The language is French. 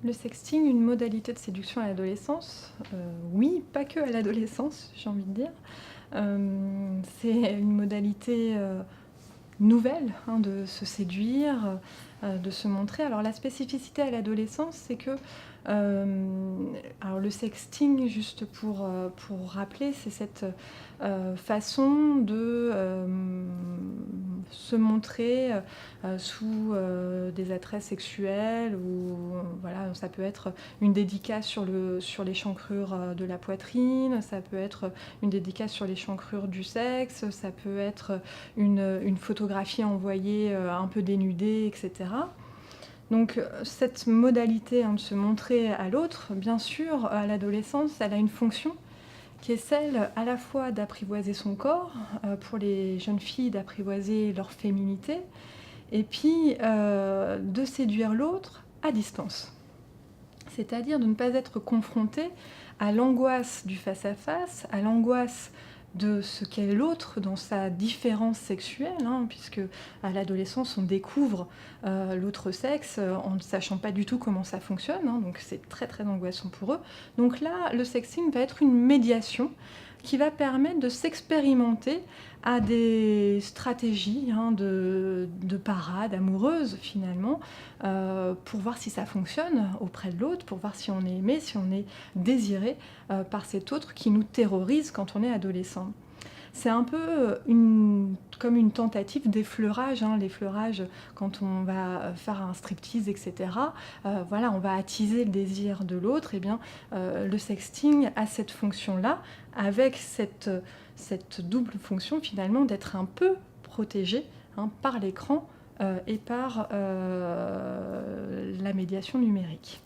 Le sexting, une modalité de séduction à l'adolescence? Oui, pas que à l'adolescence, j'ai envie de dire. C'est une modalité, nouvelle, hein, de se séduire, de se montrer. Alors la spécificité à l'adolescence, c'est que, alors le sexting, juste pour rappeler, c'est cette, façon de, se montrer, sous, des attraits sexuels ou voilà, ça peut être une dédicace sur l'échancrure, de la poitrine, ça peut être une dédicace sur l'échancrure du sexe, ça peut être une photographie envoyée, un peu dénudée, et cetera. Donc, cette modalité, hein, de se montrer à l'autre, bien sûr, à l'adolescence, elle a une fonction qui est celle à la fois d'apprivoiser son corps, pour les jeunes filles d'apprivoiser leur féminité et puis, de séduire l'autre à distance. C'est-à-dire de ne pas être confrontée à l'angoisse du face-à-face, à l'angoisse de ce qu'est l'autre dans sa différence sexuelle, hein, puisque à l'adolescence on découvre l'autre sexe en ne sachant pas du tout comment ça fonctionne, hein, donc c'est très très angoissant pour eux. Donc là, le sexting va être une médiation qui va permettre de s'expérimenter à des stratégies, hein, de parade amoureuse finalement, pour voir si ça fonctionne auprès de l'autre, pour voir si on est aimé, si on est désiré par cet autre qui nous terrorise quand on est adolescent. C'est un peu comme une tentative d'effleurage, hein, l'effleurage quand on va faire un striptease, etc. Voilà, on va attiser le désir de l'autre. Et bien, le sexting a cette fonction-là, avec cette double fonction finalement d'être un peu protégé, hein, par l'écran et par la médiation numérique.